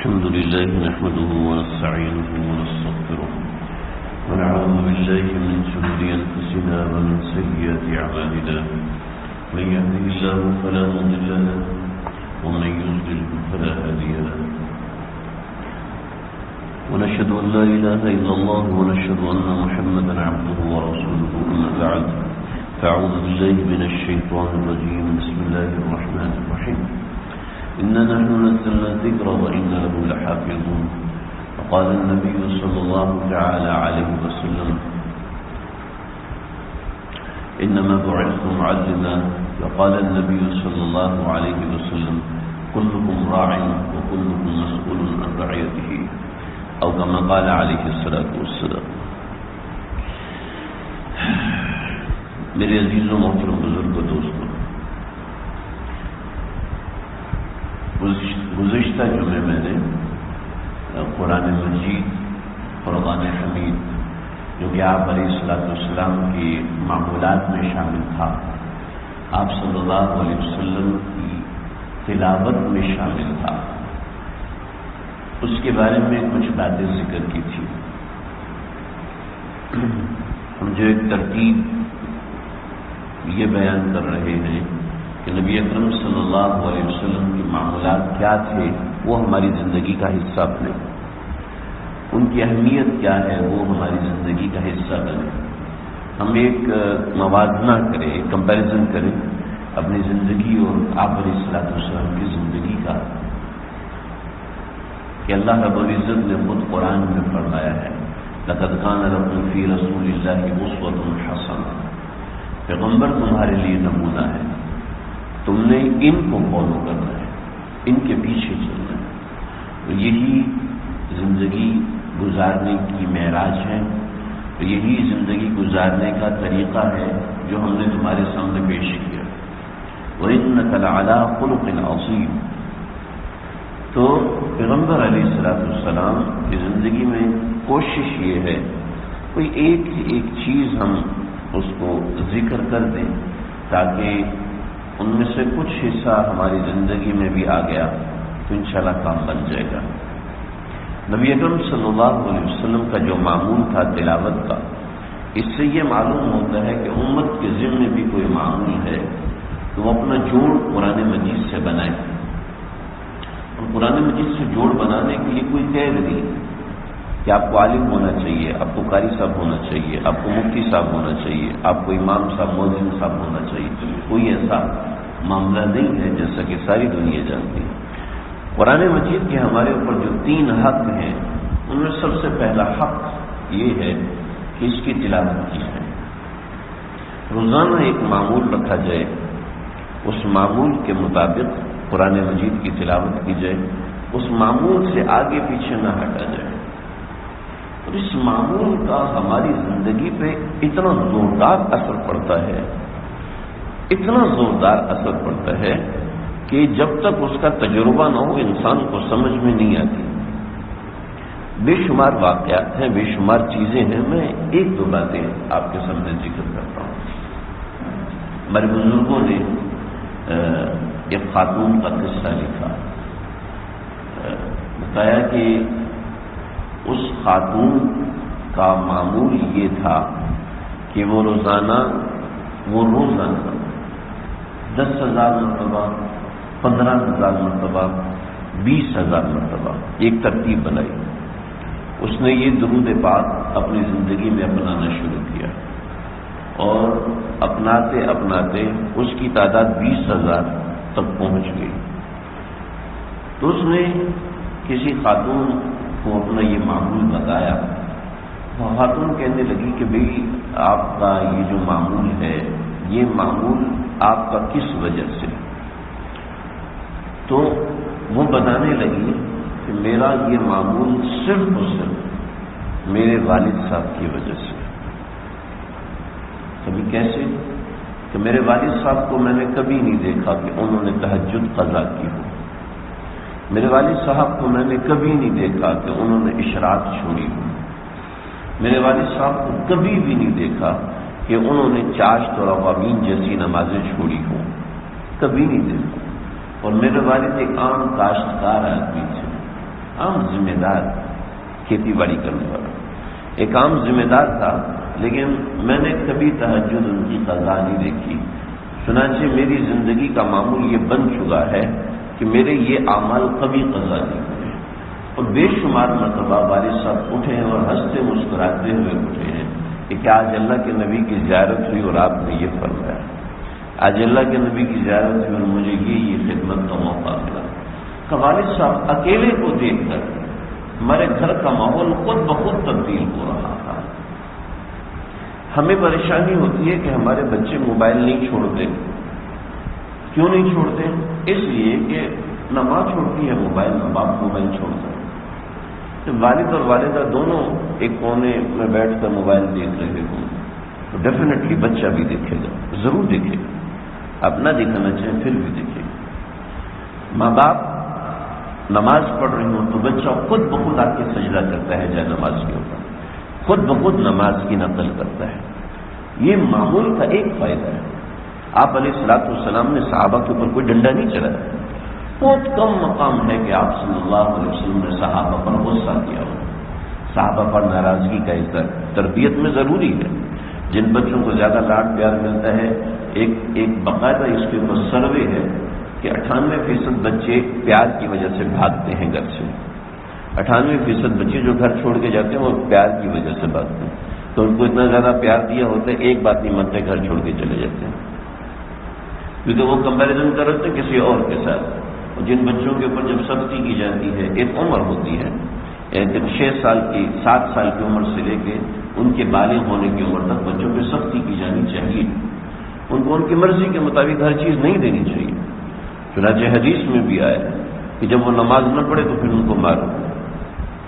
الحمد لله نحمده ونستعينه ونستغفره ونعوذ بالله من شرور أنفسنا ومن سيئات أعمالنا من يهده الله فلا مضل له ومن يضلل فلا هادي له ونشهد أن لا إله إلا الله ونشهد أن محمدا عبده ورسوله أما بعد فأعوذ بالله من الشيطان الرجيم بسم الله الرحمن الرحيم إنا نحن نزلنا الذكر وإنا له لحافظون وقال النبي صلى الله تعالى عليه وسلم إنما بعثت معلما وقال النبي صلى الله عليه وسلم كلكم راع وكلكم مسؤول عن رعيته أو كما قال عليه الصلاة والسلام. میرے عزیز و محترم بزرگ و دوستوں، گزشتہ جمعے میں نے قرآن مجید فرقان حمید جو کہ آپ علیہ الصلوۃ والسلام کی معمولات میں شامل تھا، آپ صلی اللہ علیہ وسلم کی تلاوت میں شامل تھا، اس کے بارے میں کچھ باتیں ذکر کی تھی. ہم جو ایک ترتیب یہ بیان کر رہے ہیں کہ نبی اکرم صلی اللہ علیہ وسلم کی معمولات کیا تھے، وہ ہماری زندگی کا حصہ بنے، ان کی اہمیت کیا ہے وہ ہماری زندگی کا حصہ بنے. ہم ایک موازنہ کریں، ایک کمپیریزن کریں اپنی زندگی اور آپ علیہ الصلوۃ والسلام کی زندگی کا، کہ اللہ رب العزت نے خود قرآن میں فرمایا ہے لقد کان لکم فی رسول اللہ اسوۃ حسنہ، پیغمبر تمہارے لیے نمونہ ہے، تم نے ان کو فالو کرنا ہے، ان کے پیچھے چلنا ہے. تو یہی زندگی گزارنے کی معراج ہے، تو یہی زندگی گزارنے کا طریقہ ہے جو ہم نے تمہارے سامنے پیش کیا. وَإِنَّكَ لَعَلَىٰ خُلُقٍ عَظِيمٍ. تو پیغمبر علیہ الصلوۃ والسلام کی زندگی میں کوشش یہ ہے کوئی ایک چیز ہم اس کو ذکر کر دیں تاکہ ان میں سے کچھ حصہ ہماری زندگی میں بھی آ گیا تو انشاءاللہ کام بن جائے گا. نبی اکرم صلی اللہ علیہ وسلم کا جو معمول تھا تلاوت کا، اس سے یہ معلوم ہوتا ہے کہ امت کے ذمہ بھی کوئی معمول ہے تو وہ اپنا جوڑ قرآن مجید سے بنائے. اور قرآن مجید سے جوڑ بنانے کے لیے کوئی قید نہیں کہ آپ کو عالم ہونا چاہیے، آپ کو قاری صاحب ہونا چاہیے، آپ کو مفتی صاحب ہونا چاہیے، آپ کو امام صاحب مؤذن صاحب ہونا چاہیے. کوئی ایسا معاملہ نہیں ہے جیسا کہ ساری دنیا جانتی ہے. قرآن مجید کے ہمارے اوپر جو 3 حق ہیں ان میں سب سے پہلا حق یہ ہے کہ اس کی تلاوت کی جائے. روزانہ ایک معمول رکھا جائے، اس معمول کے مطابق قرآن مجید کی تلاوت کی جائے، اس معمول سے آگے پیچھے نہ ہٹا جائے. اور اس معمول کا ہماری زندگی پہ اتنا زوردار اثر پڑتا ہے، اتنا زوردار اثر پڑتا ہے کہ جب تک اس کا تجربہ نہ ہو انسان کو سمجھ میں نہیں آتی. بے شمار واقعات ہیں، بے شمار چیزیں ہیں. میں 1-2 باتیں آپ کے سامنے ذکر کرتا ہوں. ہمارے بزرگوں نے ایک خاتون کا قصہ لکھا، بتایا کہ اس خاتون کا معمول یہ تھا کہ وہ روزانہ 10,000 مرتبہ، 15,000 مرتبہ، 20,000 مرتبہ ایک ترتیب بنائی. اس نے یہ درود پاک اپنی زندگی میں اپنانا شروع کیا اور اپناتے اس کی تعداد 20,000 تک پہنچ گئی. تو اس نے کسی خاتون کو اپنا یہ معمول بتایا. وہ خاتون کہنے لگی کہ بھئی آپ کا یہ جو معمول ہے یہ معمول آپ کا کس وجہ سے؟ تو وہ بتانے لگی کہ میرا یہ معمول صرف اور صرف میرے والد صاحب کی وجہ سے. کبھی کیسے؟ کہ میرے والد صاحب کو میں نے کبھی نہیں دیکھا کہ انہوں نے تہجد قضا کی ہو. میرے والد صاحب کو میں نے کبھی نہیں دیکھا کہ انہوں نے اشراق چھوڑی ہو. میرے والد صاحب کو کبھی بھی نہیں دیکھا کہ انہوں نے چاشت اور عوامین جیسی نمازیں چھوڑی ہوں، کبھی نہیں دیکھا. اور میرے والد ایک عام کاشتکار آدمی تھے، عام ذمہ دار کھیتی باڑی کرنے والا، ایک عام ذمہ دار تھا، لیکن میں نے کبھی تہجد ان کی قضا نہیں دیکھی۔ چنانچہ میری زندگی کا معمول یہ بن چکا ہے کہ میرے یہ اعمال کبھی قضا نہیں ہوئے، اور بے شمار مرتبہ والد صاحب اٹھے ہیں اور ہنستے مسکراتے ہوئے اٹھے ہیں کہ آج اللہ کے نبی کی زیارت ہوئی اور آپ نے یہ فرمایا، آج اللہ کے نبی کی زیارت ہوئی اور مجھے یہ خدمت کا موقع ملا۔ کہ والد صاحب اکیلے کو دیکھ کر ہمارے گھر کا ماحول خود بخود تبدیل ہو رہا تھا۔ ہمیں پریشانی ہوتی ہے کہ ہمارے بچے موبائل نہیں چھوڑتے۔ کیوں نہیں چھوڑتے؟ اس لیے کہ نہ ماں چھوڑتی ہے موبائل، نہ باپ موبائل چھوڑتا ہے۔ تو والد اور والدہ دونوں ایک کونے میں بیٹھ کر موبائل دیکھ رہے ہوں تو ڈیفینیٹلی بچہ بھی دیکھے گا، ضرور دیکھے گا، آپ نہ دکھانا چاہیں پھر بھی دیکھے گا۔ ماں باپ نماز پڑھ رہی ہوں تو بچہ خود بخود آ کے سجدہ کرتا ہے جائے نماز کے اوپر، خود بخود نماز کی نقل کرتا ہے۔ یہ معمول کا ایک فائدہ ہے۔ آپ علیہ الصلوۃ والسلام نے صحابہ کے اوپر کوئی ڈنڈا نہیں چلایا، بہت کم مقام ہے کہ آپ صلی اللہ علیہ وسلم نے صحابہ پر غصہ کیا ہو، صحابہ پر ناراضگی کا اظہار۔ تربیت میں ضروری ہے، جن بچوں کو زیادہ لاڈ پیار ملتا ہے، ایک باقاعدہ اس کے اوپر سروے ہے کہ 98% بچے پیار کی وجہ سے بھاگتے ہیں گھر سے۔ 98% بچے جو گھر چھوڑ کے جاتے ہیں وہ پیار کی وجہ سے بھاگتے ہیں، تو ان کو اتنا زیادہ پیار دیا ہوتا ہے ایک بات نہیں مانتے، گھر چھوڑ کے چلے جاتے ہیں، کیونکہ وہ کمپیریزن کر رہتے ہیں کسی اور کے ساتھ۔ جن بچوں کے اوپر جب سختی کی جاتی ہے، ایک عمر ہوتی ہے، 6 سال کی 7 سال کی عمر سے لے کے ان کے بالغ ہونے کی عمر تک بچوں پہ سختی کی جانی چاہیے، ان کو ان کی مرضی کے مطابق ہر چیز نہیں دینی چاہیے۔ چنانچہ حدیث میں بھی آیا کہ جب وہ نماز نہ پڑھے تو پھر ان کو مارو۔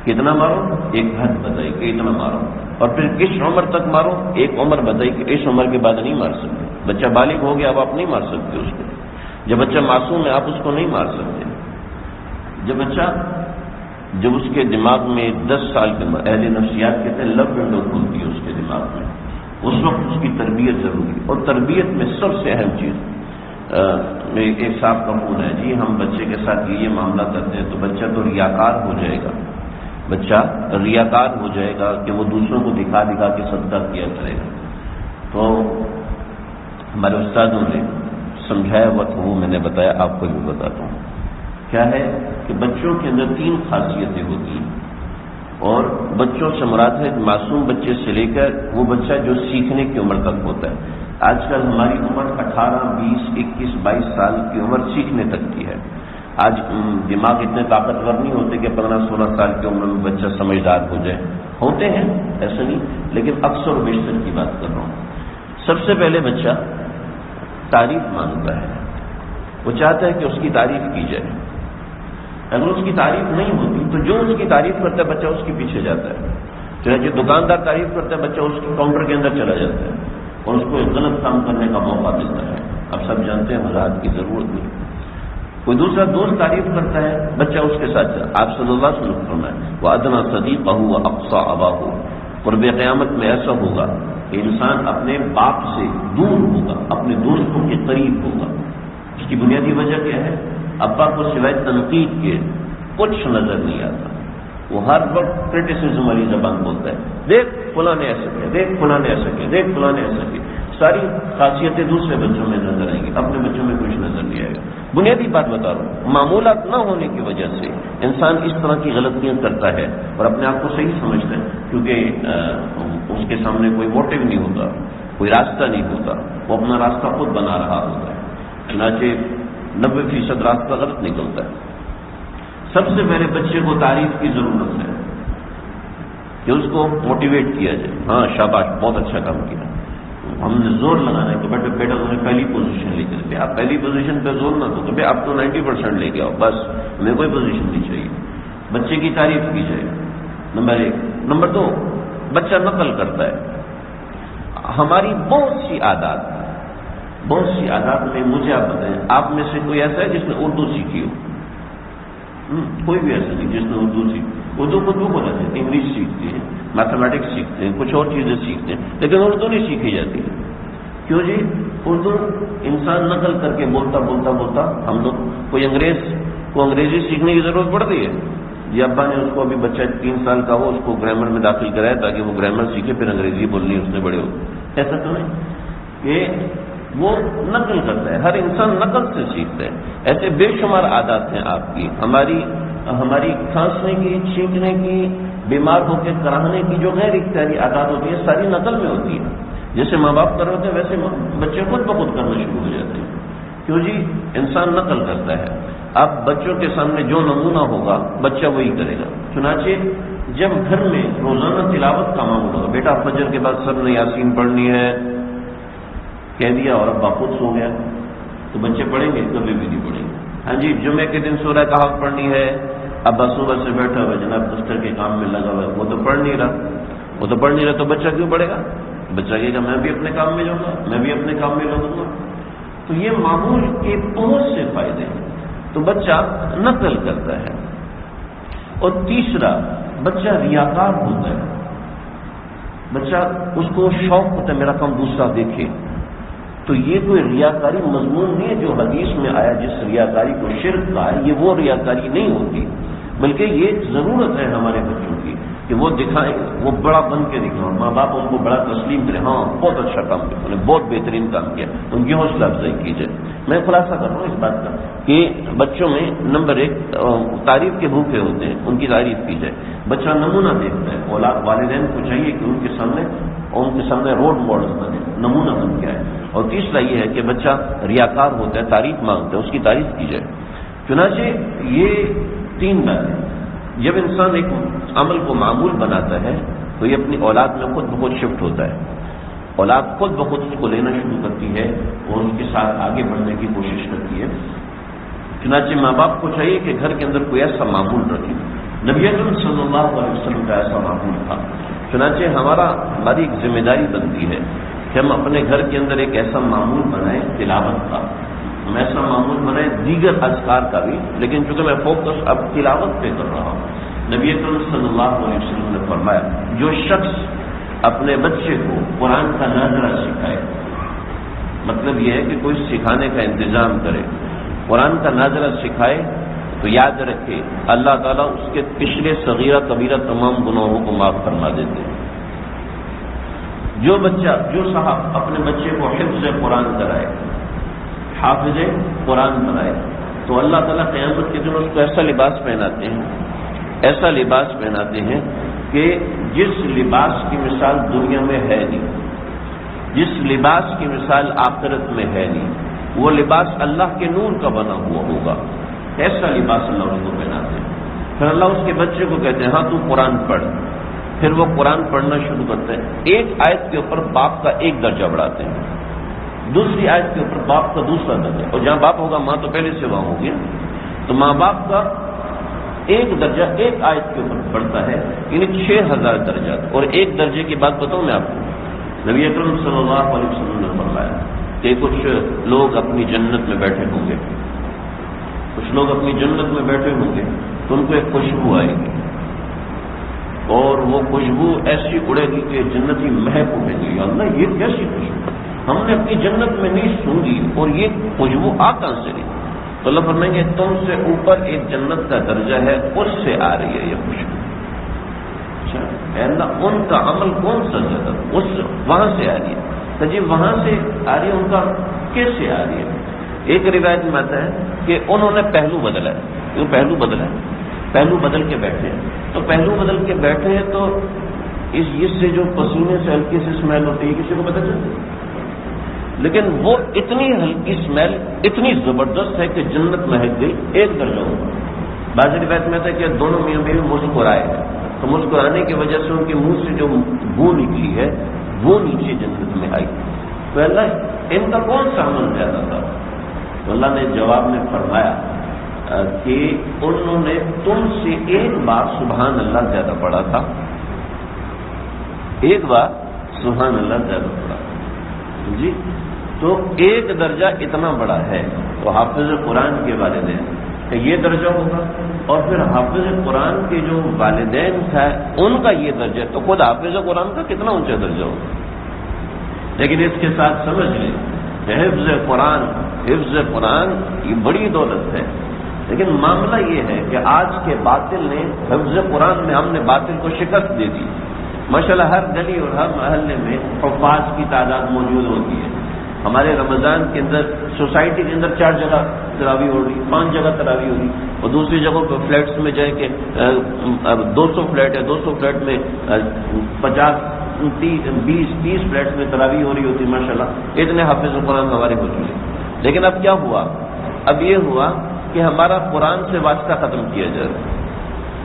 کتنا مارو؟ ایک حد بتائی کہ اتنا مارو، اور پھر کس عمر تک مارو؟ ایک عمر بتائی کہ اس عمر کے بعد نہیں مار سکتے۔ بچہ بالغ ہو گیا اب آپ نہیں مار سکتے اس کو، جب بچہ معصوم ہے آپ اس کو نہیں مار سکتے۔ جب اس کے دماغ میں 10 سال کے اہل نفسیات کہتے ہیں لو ونڈو کھلتی ہے اس کے دماغ میں، اس وقت اس کی تربیت ضروری ہے۔ اور تربیت میں سب سے اہم چیز، ایک صاحب کا فون ہے، جی ہم بچے کے ساتھ یہ معاملہ کرتے ہیں تو بچہ تو ریاکار ہو جائے گا، بچہ ریاکار ہو جائے گا کہ وہ دوسروں کو دکھا دکھا کے صدقہ کیا کرے گا۔ تو ہمارے استادوں نے سمجھایا ہوا تو وہ میں نے بتایا، آپ کو بھی بتاتا ہوں۔ کیا ہے کہ بچوں کے اندر 3 خاصیتیں ہوتی ہیں، اور بچوں سے مراد ہے معصوم بچے سے لے کر وہ بچہ جو سیکھنے کی عمر تک ہوتا ہے۔ آج کل ہماری عمر 18، 20، 21، 22 سال کی عمر سیکھنے تک کی ہے۔ آج دماغ اتنے طاقتور نہیں ہوتے کہ 15، 16 سال کی عمر میں بچہ سمجھدار ہو جائے، ہوتے ہیں ایسا نہیں، لیکن اکثر و بیشتر کی بات کر رہا ہوں۔ سب سے پہلے بچہ تعریف مانگتا ہے، وہ چاہتا ہے کہ اس کی تعریف کی جائے۔ اگر اس کی تعریف نہیں ہوتی تو جو اس کی تعریف کرتا ہے بچہ اس کے پیچھے جاتا ہے۔ چنانچہ دکاندار تعریف کرتا ہے بچہ اس کے کاؤنٹر کے اندر چلا جاتا ہے اور اس کو ایک غلط کام کرنے کا موقع ملتا ہے۔ اب سب جانتے ہیں وضاحت کی ضرورت نہیں۔ کوئی دوسرا دوست تعریف کرتا ہے بچہ اس کے ساتھ چلا۔ آپ صلی اللہ علیہ وسلم فرمائے وَأَدْنَىٰ صَدِيقَهُ وَأَقْصَىٰ أَبَاهُ، قرب قیامت میں ایسا ہوگا کہ انسان اپنے باپ سے دور ہوگا، اپنے دوستوں کے قریب ہوگا۔ اس کی بنیادی وجہ کیا ہے؟ ابا کو سوائے تنقید کے کچھ نظر نہیں آتا، وہ ہر وقت کرٹیسزم والی زبان بولتا ہے، دیکھ فلاں نے ایسا کیا، دیکھ فلاں نے ایسا کیا، دیکھ فلاں نے ایسا کیا۔ ساری خاصیتیں دوسرے بچوں میں نظر آئیں گی، اپنے بچوں میں کچھ نظر نہیں آئے گا۔ بنیادی بات بتا رہا ہوں، معمولات نہ ہونے کی وجہ سے انسان اس طرح کی غلطیاں کرتا ہے اور اپنے آپ کو صحیح سمجھتا ہے، کیونکہ اس کے سامنے کوئی موٹیو نہیں ہوتا، کوئی راستہ نہیں ہوتا، وہ اپنا راستہ خود بنا رہا ہوتا ہے۔ چنانچہ 90% راستہ غلط نکلتا ہے۔ سب سے پہلے بچے کو تعریف کی ضرورت ہے کہ اس کو موٹیویٹ کیا جائے، ہاں شاباش بہت اچھا کام کیا۔ ہم نے زور لگانا ہے کہ بیٹا تم نے پہلی پوزیشن لے کے، آپ پہلی پوزیشن پہ زور نہ دو کہ آپ تو 90% لے کے آؤ، بس ہمیں کوئی پوزیشن نہیں چاہیے۔ بچے کی تعریف کی جائے، نمبر 1۔ نمبر 2، بچہ نقل کرتا ہے۔ ہماری بہت سی عادات میں مجھے آپ بتائیں، آپ میں سے کوئی ایسا ہے جس نے اردو سیکھی ہو؟ کوئی بھی ایسا نہیں جس نے اردو سیکھی۔ اردو خود وہ بولتے ہیں، انگلش سیکھتے ہیں، میتھمیٹکس سیکھتے ہیں، کچھ اور چیزیں سیکھتے ہیں، لیکن اردو نہیں سیکھی جاتی ہے۔ کیوں جی؟ اردو انسان نقل کر کے بولتا ہم لوگ، کوئی انگریز کو انگریزی سیکھنے کی ضرورت پڑتی ہے؟ یہ ابا نے اس کو ابھی بچہ 3 سال کا ہو اس کو گرامر میں داخل کرایا تاکہ وہ گرامر سیکھے پھر انگریزی بولنی اس نے بڑے ہو. ایسا تو نہیں کہ وہ نقل کرتا ہے. ہر انسان نقل سے سیکھتا ہے. ایسے بے شمار عادات ہیں آپ کی. ہماری کھانسنے کی، چھینکنے کی، بیمار ہو کے کراہنے کی جو غیر اختیاری عادات ہوتی ہے ساری نقل میں ہوتی ہے. جیسے ماں باپ کر رہے ہوتے ہیں ویسے بچے خود بخود کرنا شروع ہو جاتے ہیں. کیوں جی؟ انسان نقل کرتا ہے. اب بچوں کے سامنے جو نمونہ ہوگا بچہ وہی کرے گا. چنانچہ جب گھر میں روزانہ تلاوت کا معمول ہوگا، بیٹا فجر کے بعد سب نے یاسین پڑھنی ہے کہہ دیا اور ابا خود سو گیا تو بچے پڑھیں گے؟ کبھی بھی نہیں پڑھیں گے. ہاں جی جمعے کے دن سورہ کہف پڑھنی ہے، ابا صبح سے بیٹھا ہوا جناب دفتر کے کام میں لگا ہوا ہے، وہ تو پڑھ نہیں رہا تو بچہ کیوں پڑھے گا؟ بچہ کہے گا میں بھی اپنے کام میں جاؤں گا، میں بھی اپنے کام میں لگوں گا. تو یہ معمول کے بہت سے فائدے ہیں. تو بچہ نقل کرتا ہے. اور تیسرا، بچہ ریاکار ہوتا ہے. بچہ اس کو شوق ہوتا ہے میرا کام دوسرا دیکھے. تو یہ کوئی ریاکاری مضمون نہیں ہے جو حدیث میں آیا جس ریاکاری کو شرک کہا ہے، یہ وہ ریاکاری نہیں ہوتی، بلکہ یہ ضرورت ہے ہمارے بچوں کی کہ وہ دکھائیں، وہ بڑا بن کے دکھائیں. ماں باپ ان کو بڑا تسلیم کریں، ہاں بہت اچھا کام کیا، انہوں نے بہت بہترین کام کیا، ان کی حوصلہ افزائی کیجیے. میں خلاصہ کر رہا ہوں اس بات کا کہ بچوں میں نمبر 1 تعریف کے بھوکے ہوتے ہیں، ان کی تعریف کی جائے. بچہ نمونہ دیکھتا ہے. اولاد والدین کو چاہیے کہ ان کے سامنے رول ماڈل بنے، نمونہ بن کے آئے. اور تیسرا یہ ہے کہ بچہ ریاکار ہوتا ہے، تعریف مانگتا ہے، اس کی تعریف کی جائے. چنانچہ یہ 3 باتیں جب انسان ایک عمل کو معمول بناتا ہے تو یہ اپنی اولاد میں خود بخود شفٹ ہوتا ہے. اولاد خود بخود اس کو لینا شروع کرتی ہے اور اس کے ساتھ آگے بڑھنے کی کوشش کرتی ہے. چنانچہ ماں باپ کو چاہیے کہ گھر کے اندر کوئی ایسا معمول رکھے. نبی اکرم صلی اللہ علیہ وسلم کا ایسا معمول تھا. چنانچہ ہماری ایک ذمہ داری بنتی ہے کہ ہم اپنے گھر کے اندر ایک ایسا معمول بنائیں تلاوت کا، ہم ایسا معمول بنائیں دیگر اذکار کا بھی. لیکن چونکہ میں فوکس اب تلاوت پہ کر رہا ہوں، نبی اکرم صلی اللہ علیہ وسلم نے فرمایا جو شخص اپنے بچے کو قرآن کا ناظرہ سکھائے، مطلب یہ ہے کہ کوئی سکھانے کا انتظام کرے، قرآن کا ناظرہ سکھائے، تو یاد رکھے اللہ تعالیٰ اس کے پچھلے صغیرہ کبیرہ تمام گناہوں کو معاف فرما دیتے ہیں. جو صاحب اپنے بچے کو حفظ قرآن کرائے، حافظ قرآن بنائے، تو اللہ تعالیٰ قیامت کے دن اس کو ایسا لباس پہناتے ہیں کہ جس لباس کی مثال دنیا میں ہے نہیں، جس لباس کی مثال آخرت میں ہے نہیں. وہ لباس اللہ کے نور کا بنا ہوا ہوگا. ایسا لباس اللہ اس کو پہناتے ہیں. پھر اللہ اس کے بچے کو کہتے ہیں ہاں تو قرآن پڑھ. پھر وہ قرآن پڑھنا شروع کرتے ہیں. ایک آیت کے اوپر باپ کا 1 درجہ بڑھاتے ہیں، دوسری آیت کے اوپر باپ کا دوسرا درجہ، اور جہاں باپ ہوگا ماں تو پہلے سے وہاں ہوگی. تو ماں باپ کا 1 درجہ ایک آیت کے اوپر بڑھتا ہے، یعنی 6000 درجات. اور 1 درجے کی بات بتاؤں میں آپ کو، نبی اکرم صلی اللہ علیہ وسلم نے فرمایا کہ کچھ لوگ اپنی جنت میں بیٹھے ہوں گے، تو ان کو ایک خوشبو آئے گی، اور وہ خوشبو ایسی اڑے گی کہ جنتی مہک اٹھے گی. اللہ یہ کیسی خوشبو ہم نے اپنی جنت میں نہیں سونگی، اور یہ خوشبو آ کہاں سے رہی؟ تو اللہ فرمائیں گے تم سے اوپر ایک جنت کا درجہ ہے، اس سے آ رہی ہے یہ خوشبو. اچھا اللہ ان کا عمل کون سا زیادہ وہاں سے آ رہی ہے؟ تو جی وہاں سے آ رہی ہے، ان کا کیسے آ رہی ہے؟ ایک روایت میں آتا ہے کہ انہوں نے پہلو بدلا ہے. پہلو بدل کے بیٹھے ہیں. تو پہلو بدل کے بیٹھے ہیں تو اس سے جو پسینے سے ہلکی سی اسمیل ہوتی ہے کسی کو پتہ چلتی؟ لیکن وہ اتنی ہلکی اسمیل اتنی زبردست ہے کہ جنت مہک گئی. 1 درجہ ہوگا. بعض روایت میں آتا ہے کہ دونوں میاں بیوی مسکرائے، تو مسکرانے کی وجہ سے ان کے منہ سے جو بو نکلی ہے وہ نیچے جنت میں آئی. تو اللہ ان کا کون سا عمل زیادہ تھا؟ تو اللہ نے جواب میں فرمایا کہ انہوں نے تم سے 1 بار سبحان اللہ زیادہ پڑھا تھا، 1 بار سبحان اللہ زیادہ پڑھا جی. تو 1 درجہ اتنا بڑا ہے. تو حافظ قرآن کے والدین کا یہ درجہ ہوگا، اور پھر حافظ قرآن کے جو والدین تھا ان کا یہ درجہ، تو خود حافظ قرآن کا کتنا اونچا درجہ ہوگا. لیکن اس کے ساتھ سمجھ لیں حفظ قرآن یہ بڑی دولت ہے. لیکن معاملہ یہ ہے کہ آج کے باطل نے حفظ قرآن میں ہم نے باطل کو شکست دے دی. ماشاءاللہ ہر گلی اور ہر محلے میں حفاظ کی تعداد موجود ہوتی ہے. ہمارے رمضان کے اندر سوسائٹی کے اندر 4 جگہ تراویح ہو رہی، 5 جگہ تراویح ہو رہی، اور دوسری جگہوں پہ فلیٹس میں جائے کہ 200 فلیٹ ہے، 200 فلیٹ میں 50 20 فلیٹس میں تراویح ہو رہی ہوتی. ماشاءاللہ اتنے حافظ قرآن ہمارے ہو چکے. لیکن اب کیا ہوا؟ اب یہ ہوا کہ ہمارا قرآن سے واسطہ ختم کیا جائے.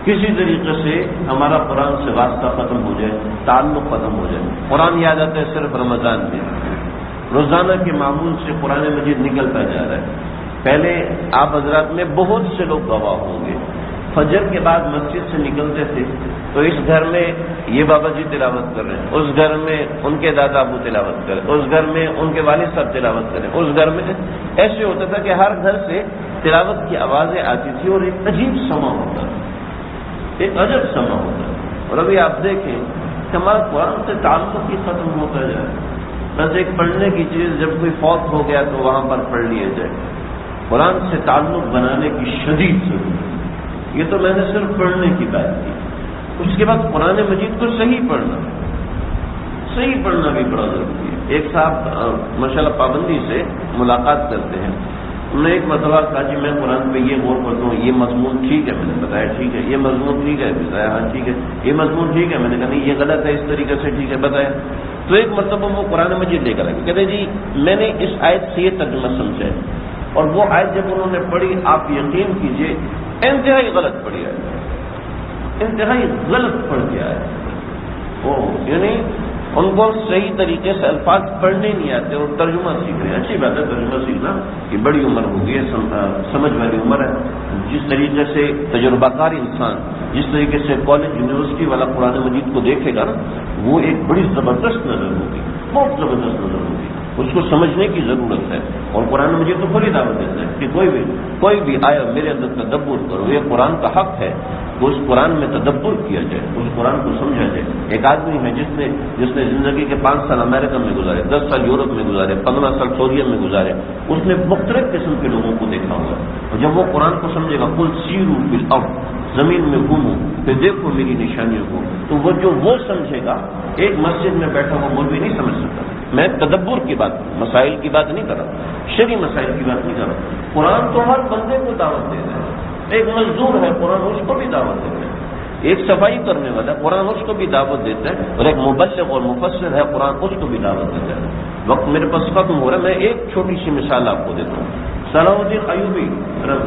کسی طریقے سے ہمارا قرآن سے واسطہ ختم ہو جائے، تعلق ختم ہو جائے. قرآن یاد آتا ہے صرف رمضان میں. روزانہ کے معمول سے قرآن مجید نکلتا جا رہا ہے. پہلے آپ حضرات میں بہت سے لوگ گواہ ہوں گے، فجر کے بعد مسجد سے نکلتے تھے تو اس گھر میں یہ بابا جی تلاوت کر رہے ہیں، اس گھر میں ان کے دادا ابو تلاوت کر رہے ہیں، اس گھر میں ان کے والد صاحب تلاوت کر رہے ہیں، اس گھر میں ایسے ہوتا تھا کہ ہر گھر سے تلاوت کی آوازیں آتی تھی اور ایک عجیب سما ہوتا تھا، ایک عجب سما ہوتا ہے. اور ابھی آپ دیکھیں کہ ہمارا قرآن سے تعلق ہی ختم ہوتا جائے. بس ایک پڑھنے کی چیز جب کوئی فوت ہو گیا تو وہاں پر پڑھ لیا جائے. قرآن سے تعلق بنانے کی شدید ضرورت ہے. یہ تو میں نے صرف پڑھنے کی بات کی. اس کے بعد قرآن مجید کو صحیح پڑھنا بھی بڑا ضروری ہے. ایک صاحب ماشاءاللہ پابندی سے ملاقات کرتے ہیں. انہوں نے ایک مرتبہ کہا جی میں قرآن پہ یہ غور کرتا ہوں، یہ مضمون ٹھیک ہے، میں نے بتایا ٹھیک ہے. یہ مضمون ٹھیک ہے، بتایا ہاں ٹھیک ہے. یہ مضمون ٹھیک ہے، میں نے کہا نہیں یہ غلط ہے، اس طریقے سے ٹھیک ہے، بتایا. تو ایک مرتبہ وہ قرآن مجید لے کر آئے، کہتے جی میں نے اس آیت سے یہ ترجمہ سمجھا ہے، اور وہ آیت جب انہوں نے پڑھی آپ یقین کیجئے انتہائی غلط پڑھی ہے، انتہائی غلط پڑھ گیا ہے. یعنی ان کو صحیح طریقے سے الفاظ پڑھنے نہیں آتے اور ترجمہ سیکھ رہے ہیں. اچھی بات ہے ترجمہ سیکھنا، یہ بڑی عمر ہوگی ہے، سمجھ والی عمر ہے. جس طریقے سے تجربہ کار انسان جس طریقے سے کالج یونیورسٹی والا قرآن مجید کو دیکھے گا نا، وہ ایک بڑی زبردست نظر ہوگی، بہت زبردست نظر ہوگی. اس کو سمجھنے کی ضرورت ہے. اور قرآن مجید تو کھلی دعوت دیتا ہے کہ کوئی بھی آیا میرے اندر تدبر کرو. یہ قرآن کا حق ہے کہ اس قرآن میں تدبر کیا جائے، اس قرآن کو سمجھا جائے. ایک آدمی ہے جس نے زندگی کے 5 سال امریکہ میں گزارے، 10 سال یورپ میں گزارے، 15 سال سعودیہ میں گزارے. اس نے مختلف قسم کے لوگوں کو دیکھا ہوا. اور جب وہ قرآن کو سمجھے گا، قل سیروا فی الارض، زمین میں گھومو پھر دیکھو میری نشانیوں کو، تو وہ سمجھے گا. ایک مسجد میں بیٹھا وہ مولوی نہیں سمجھ سکتا. میں تدبر کی بات، مسائل کی بات نہیں کر رہا، شرعی مسائل کی بات نہیں کر رہا. قرآن تو ہر بندے کو دعوت دے رہا ہے. ایک مزدور ہے قرآن اس کو بھی دعوت دیتا ہے، ایک صفائی کرنے والا قرآن اس کو بھی دعوت دیتا ہے، اور ایک مبلغ اور مفسر ہے قرآن اس کو بھی دعوت دیتا ہے. وقت میرے پاس ختم ہو رہا ہے، میں ایک چھوٹی سی مثال آپ کو دیتا ہوں. صلاح الدین ایوبی،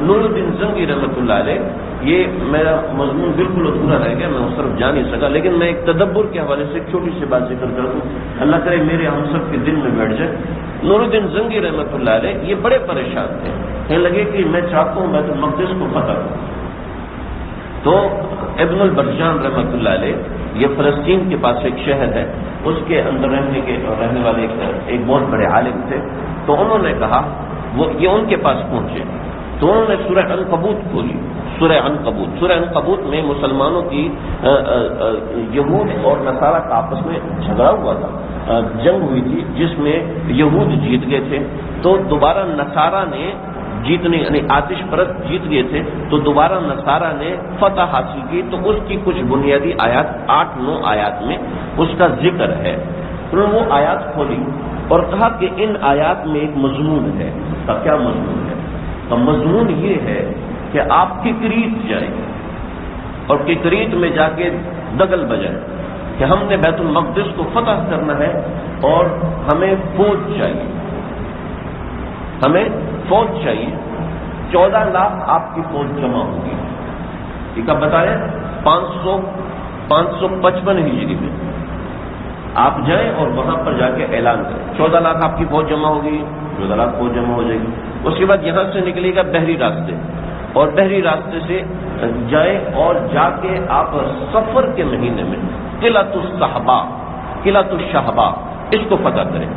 نور الدین زنگی رحمۃ اللہ علیہ، یہ میرا مضمون بالکل ادھورا رہ گیا، میں اس طرف جا نہیں سکا، لیکن میں ایک تدبر کے حوالے سے ایک چھوٹی سی بات ذکر کر دوں، اللہ کرے میرے ہم سب کے دل میں بیٹھ جائے. نور الدین زنگی رحمۃ اللہ علیہ یہ بڑے پریشان تھے، کہنے لگے کہ میں چاہتا ہوں بیت المقدس کو فتح کروں. تو ابن البرجان رحمۃ اللہ علیہ، یہ فلسطین کے پاس ایک شہر ہے، اس کے اندر رہنے والے ایک بہت بڑے عالم تھے. تو انہوں نے کہا، یہ ان کے پاس پہنچے تو انہوں نے سورہ عنکبوت کھولی. سورہ عنکبوت میں مسلمانوں کی یہود اور نصارہ کا آپس میں جھگڑا ہوا تھا، جنگ ہوئی تھی جس میں یہود جیت گئے تھے. تو دوبارہ نصارہ نے جیتنے، یعنی آتش پرست جیت گئے تھے، تو دوبارہ نصارہ نے فتح حاصل کی. تو اس کی کچھ بنیادی آیات 8-9 آیات میں اس کا ذکر ہے. انہوں نے وہ آیات کھولی اور کہا کہ ان آیات میں ایک مضمون ہے. کا کیا مضمون ہے؟ تو مضمون یہ ہے کہ آپ ککریت جائیں اور ککریت میں جا کے دگل بجائیں کہ ہم نے بیت المقدس کو فتح کرنا ہے اور ہمیں فوج چاہیے، ہمیں فوج چاہیے. 14 لاکھ آپ کی فوج جمع ہوگی. یہ کب بتائیں؟ 555 ہجری میں آپ جائیں اور وہاں پر جا کے اعلان کریں 14 لاکھ آپ کی فوج جمع ہوگی، 14 لاکھ فوج جمع ہو جائے گی. اس کے بعد یہاں سے نکلے گا بحری راستے، اور بحری راستے سے جائیں اور جا کے آپ سفر کے مہینے میں قلعۃ الشہبا اس کو فتح کریں.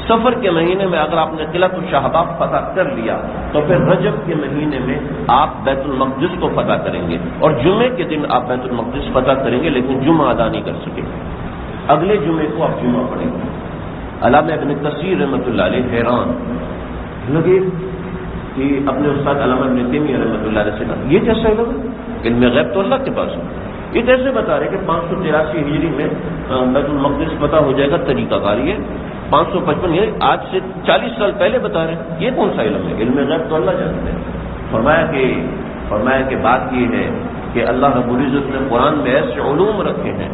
سفر کے مہینے میں اگر آپ نے قلعۃ الشہبا فتح کر لیا تو پھر رجب کے مہینے میں آپ بیت المقدس کو فتح کریں گے، اور جمعے کے دن آپ بیت المقدس فتح کریں گے، لیکن جمعہ ادا نہیں کر سکیں گے. اگلے جمعے کو آپ جمعہ پڑھیں گے. علامہ ابن کثیر رحمۃ اللہ علیہ حیران لگے کہ اپنے استاد علامہ ابن تیمیہ رحمۃ اللہ علیہ سے کہا یہ کیسا علم ہے؟ علم غیب تو اللہ کے پاس ہے. یہ کیسے بتا رہے کہ 583 ہجری میں بیت المقدس فتح ہو جائے گا؟ طریقہ کار یہ 555 یہ آج سے 40 سال پہلے بتا رہے ہیں. یہ کون سا علم ہے؟ علم غیب تو اللہ جانتے ہیں. فرمایا کہ بات یہ ہے کہ اللہ رب العزت نے قرآن میں ایسے علوم رکھے ہیں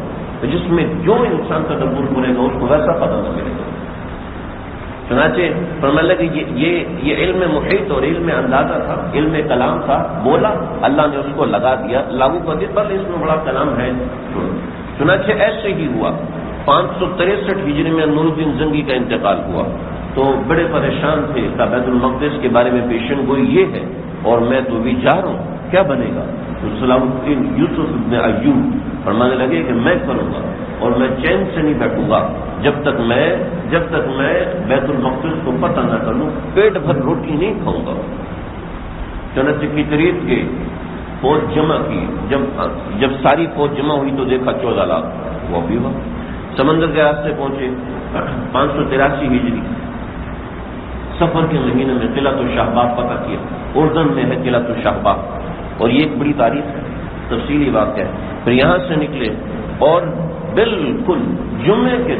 جس میں جو انسان تدبر کرے گا اس کو ویسا پتہ نہ ملے گا. چنانچہ فرمانے لگے یہ علم محیط اور علم اندازہ تھا، علم کلام تھا، بولا اللہ نے اس کو لگا دیا، لاگو کر دیا، بس اس میں بڑا کلام ہے. چنانچہ ایسے ہی ہوا. 563 ہجری میں نور الدین زنگی کا انتقال ہوا تو بڑے پریشان تھے کہ بیت المقدس کے بارے میں پیشن گوئی یہ ہے اور میں تو بھی جا رہا ہوں، کیا بنے گا؟ تو صلاح الدین یوسف ابن ایوب فرمانے لگے کہ میں کروں گا اور میں چین سے نہیں بیٹھوں گا جب تک میں بیت المقدس کو فتح نہ کر لوں، پیٹ بھر روٹی نہیں کھاؤں گا. چنانچہ کی تریت کے فوج جمع کی، جب ساری فوج جمع ہوئی تو دیکھا 14 لاکھ وہ بھی ہوا. سمندر کے راستے پہنچے 583 ہجری. سفر کے مہینے میں قلعۃ الشہباغ فتح کیا. اردن میں ہے قلعۃ الشہباغ اور یہ ایک بڑی تاریخ ہے، تفصیلی واقعہ ہے. پھر یہاں سے نکلے اور بالکل جمعے کے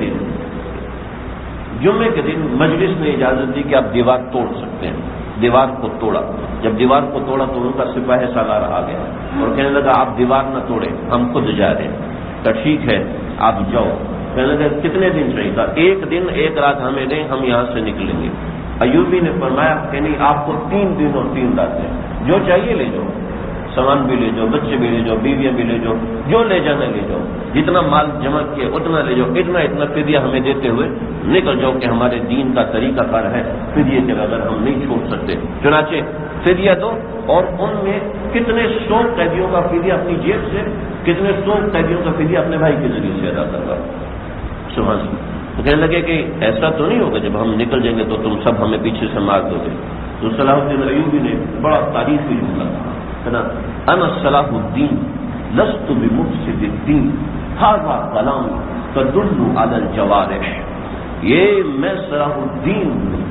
دن مجلس نے اجازت دی کہ آپ دیوار توڑ سکتے ہیں. دیوار کو توڑا. جب دیوار کو توڑا تو ان کا سپاہی سالار آ گیا اور کہنے لگا آپ دیوار نہ توڑیں، ہم خود جا رہے ہیں. تو ٹھیک ہے آپ جاؤ. کہنے لگا کتنے دن چاہیے تھا؟ 1 دن 1 رات ہمیں دیں، ہم یہاں سے نکلیں گے. ایوبی نے فرمایا کہ نہیں، آپ کو 3 دن اور 3 راتیں جو چاہیے لے جاؤ، سامان بھی لے جاؤ، بچے بھی لے جاؤ، بیویاں بھی لے جاؤ، جو لے جانا لے جاؤ، جتنا مال جمع کیا اتنا لے جاؤ، اتنا فدیہ ہمیں دیتے ہوئے نکل جاؤ کہ ہمارے دین کا طریقہ کار ہے، فدیے کے بغیر ہم نہیں چھوڑ سکتے. چنانچہ فدیہ دو. اور ان میں کتنے 100 قیدیوں کا فدیہ اپنی جیب سے، کتنے 100 قیدیوں کا فدیہ اپنے بھائی کے ذریعے سے ادا کر رہا. سبحان اللہ. تو کہنے لگے کہ ایسا تو نہیں ہوگا جب ہم نکل جائیں گے تو تم سب ہمیں پیچھے سے مار دو گے. تو صلاح الدین ایوبی نے بڑا تاریخی جملہ کہا، انا صلاح الدین لست بمفسد الدین ھذا کلام تدل علی الجوارح. یہ میں صلاح الدین ہوں،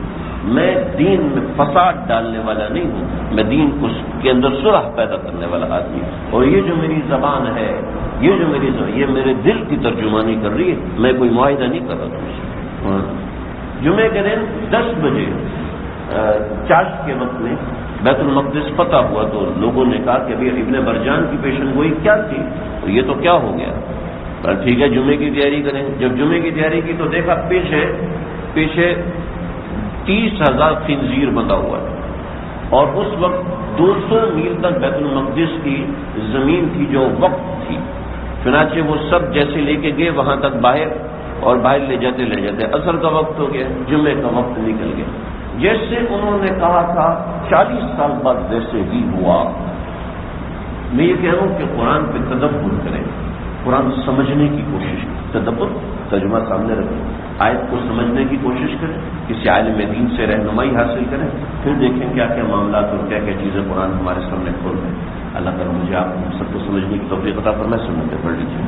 میں دین میں فساد ڈالنے والا نہیں ہوں، میں دین کے اندر صلح پیدا کرنے والا آدمی ہوں. اور یہ جو میری زبان ہے، یہ میرے دل کی ترجمانی کر رہی ہے، میں کوئی معاہدہ نہیں کر رہا تم سے. جمعے کے دن 10 بجے چاشت کے وقت میں بیت المقدس فتح ہوا تو لوگوں نے کہا کہ ابھی ابن برجان کی پیشن گوئی کیا تھی، تو یہ تو کیا ہو گیا. ٹھیک ہے جمعے کی تیاری کریں. جب جمعے کی تیاری کی تو دیکھا پیچھے 30,000 خنزیر بندھا ہوا ہے اور اس وقت 200 میل تک بیت المقدس کی زمین تھی جو وقت تھی. چنانچہ وہ سب جیسے لے کے گئے وہاں تک باہر لے جاتے عصر کا وقت ہو گیا، جمعے کا وقت نکل گیا. جیسے انہوں نے کہا تھا 40 سال بعد ویسے ہی ہوا. میں یہ کہہ رہا ہوں کہ قرآن پہ تدبر کریں، قرآن سمجھنے کی کوشش کریں. تدبر ترجمہ سامنے رکھیں، آیت کو سمجھنے کی کوشش کریں، کسی عالم دین سے رہنمائی حاصل کریں، پھر دیکھیں کیا کیا معاملات اور کیا کیا چیزیں قرآن ہمارے سامنے کھول رہے ہیں. اللہ تعالیٰ مجھے آپ سب کو سمجھنے کی توفیق عطا فرمائے. سنتیں پڑھ لیجیے.